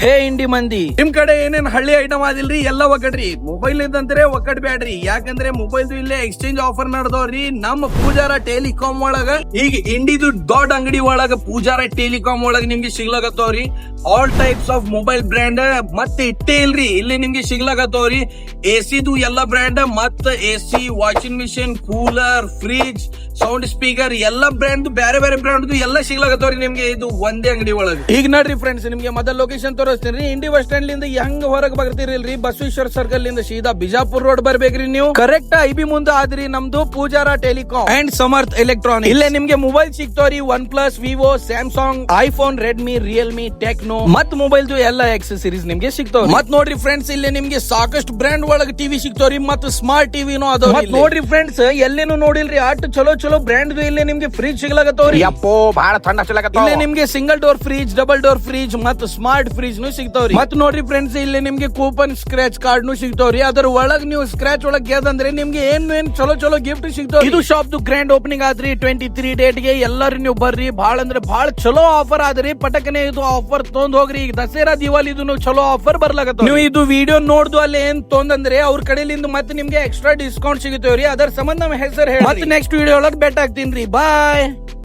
ಹೇ ಇಂಡಿ ಮಂದಿ, ನಿಮ್ ಕಡೆ ಏನೇನ್ ಹಳ್ಳಿ ಐಟಮ್ ಆದಿಲ್ರಿ ಎಲ್ಲ ಒಕ್ಕಡ್ರಿ. ಮೊಬೈಲ್ ಇದ್ದಂದ್ರೆ ಒಕ್ಕಡ್ ಬ್ಯಾಡ್ರಿ, ಯಾಕಂದ್ರೆ ಮೊಬೈಲ್ ಇಲ್ಲೇ ಎಕ್ಸ್ಚೇಂಜ್ ಆಫರ್ ನಡೆದವ್ರಿ ನಮ್ಮ ಪೂಜಾರ ಟೆಲಿಕಾಂ ಒಳಗ. ಈಗ ಇಂಡಿದು ದೊಡ್ಡ ಅಂಗಡಿ ಒಳಗ ಪೂಜಾರ ಟೆಲಿಕಾಂ ಒಳಗ ನಿಮ್ಗೆ ಸಿಗ್ಲಾಗತ್ತವ್ರಿ all types of mobile brand. ಮತ್ತೆ ಇಟ್ಟೇ ಇಲ್ರಿ, ಇಲ್ಲಿ ನಿಮ್ಗೆ ಸಿಗ್ಲಾಗತ್ತವ್ರಿ ಎಸಿದು ಎಲ್ಲಾ ಬ್ರ್ಯಾಂಡ್, ಮತ್ತ AC, washing machine, cooler, fridge, sound speaker ಎಲ್ಲಾ ಬ್ರ್ಯಾಂಡ್ ಬೇರೆ ಬೇರೆ ಬ್ರ್ಯಾಂಡ್ ಎಲ್ಲ ಸಿಗ್ಲಾಗತ್ತವ್ರಿ ನಿಮ್ಗೆ ಇದು ಒಂದೇ ಅಂಗಡಿ ಒಳಗ. ಈಗ ನೋಡ್ರಿ ಫ್ರೆಂಡ್ಸ್, ನಿಮ್ಗೆ ಮೊದಲ ಲೊಕೇಶನ್ ತೋರಿಸ್ತೀನಿ. ಇಂಡಿ ಬಸ್ ಸ್ಟ್ಯಾಂಡ್ ಲಿಂದ ಹೆಂಗ್ ಹೊರಗೆ ಬರ್ತಿರಿಲ್ರಿ, ಬಸವೇಶ್ವರ ಸರ್ಕಲ್ ಲಿಂದ ಸೀದಾ ಬಿಜಾಪುರ್ ರೋಡ್ ಬರ್ಬೇಕ್ರಿ ನೀವು. ಕರೆಕ್ಟ್ ಐಬಿ ಮುಂದೆ ಆದ್ರಿ ನಮ್ದು Pujara telecom and Samarth electronic. ಇಲ್ಲೇ ನಿಮ್ಗೆ ಮೊಬೈಲ್ ಸಿಗ್ತಾವ್ರಿ OnePlus, Vivo, Samsung, iPhone, Redmi, Realme, Tecno ಮತ್ ಮೊಬೈಲ್ ಎಲ್ಲ ಆಕ್ಸೆಸರೀಸ್ ನಿಮ್ಗೆ ಸಿಗ್ತಾವ್ರಿ. ಮತ್ ನೋಡ್ರಿ ಫ್ರೆಂಡ್ಸ್, ಇಲ್ಲಿ ನಿಮ್ಗೆ ಸಾಕಷ್ಟು ಬ್ರ್ಯಾಂಡ್ ಒಳಗ ಟಿವಿ ಸಿಗ್ತಾವ್ರಿ, ಮತ್ ಸ್ಮಾರ್ಟ್ ಟಿವಿನೂ ಅದಾವ. ನೋಡ್ರಿ ಫ್ರೆಂಡ್ಸ್, ಎಲ್ಲೇನು ನೋಡಿಲ್ರಿ ಅಟ್ ಚಲೋ ಚಲೋ ಬ್ರ್ಯಾಂಡ್ ಇಲ್ಲೇ ನಿಮ್ಗೆ ಫ್ರಿಜ್ ಸಿಗ್ಲಾಗತ್ತವ್ರಿ. ಬಹಳ ಥಂಡ ಇಲ್ಲೇ ನಿಮ್ಗೆ single door fridge, double door fridge ಮತ್ ಸ್ಮಾರ್ಟ್ ಫ್ರಿಜ್ ನು ಸಿಗ್ತಾವ್ರಿ. ಮತ್ ನೋಡ್ರಿ ಫ್ರೆಂಡ್ಸ್, ಇಲ್ಲಿ ನಿಮ್ಗೆ ಕೂಪನ್ ಸ್ಕ್ರಾಚ್ ಕಾರ್ಡ್ ನು ಸಿಗ್ತಾವ್ರಿ. ಅದ್ರ ಒಳಗ್ ನೀವು ಸ್ಕ್ರಾಚ್ ಒಳಗ್ ಗೆದಂದ್ರೆ ನಿಮ್ಗೆ ಏನ್ ಚಲೋ ಚಲೋ ಗಿಫ್ಟ್ ಸಿಗ್ತಾವ್ರಿ. ಇದು ಶಾಪ್ ಗ್ರ್ಯಾಂಡ್ ಓಪನಿಂಗ್ ಆದ್ರಿ 23 ಡೇಟ್ ಗೆ. ಎಲ್ಲರೂ ನೀವು ಬರ್ರಿ, ಬಹಳ ಅಂದ್ರೆ ಬಹಳ ಚಲೋ ಆಫರ್ ಆದ್ರಿ. ಪಟಕನೆ ಇದು ಆಫರ್ ತೊಂದ್ ಹೋಗ್ರಿ. ಈಗ ದಸರಾ ದಿವಾಲಿ ಇದು ಚಲೋ ಆಫರ್ ಬರ್ಲಾಗತ್ತ. ನೀವು ಇದು ವಿಡಿಯೋ ನೋಡ್ದು ಅಲ್ಲಿ ಏನ್ ತೊಂದ್ರೆ ಅವ್ರ ಕಡೆಲಿಂದ ಮತ್ತೆ ನಿಮ್ಗೆ ಎಕ್ಸ್ಟ್ರಾ ಡಿಸ್ಕೌಂಟ್ ಸಿಗುತ್ತೇವ್ರಿ. ಅದರ ಸಂಬಂಧ ನಮ್ಮ ಹೆಸರು ಹೇಳಿ ಮತ್ತೆ ನೆಕ್ಸ್ಟ್ ವಿಡಿಯೋ ಒಳಗ್ ಬೆಟ್ ಆಗ್ತೀನಿ. ಬಾಯ್.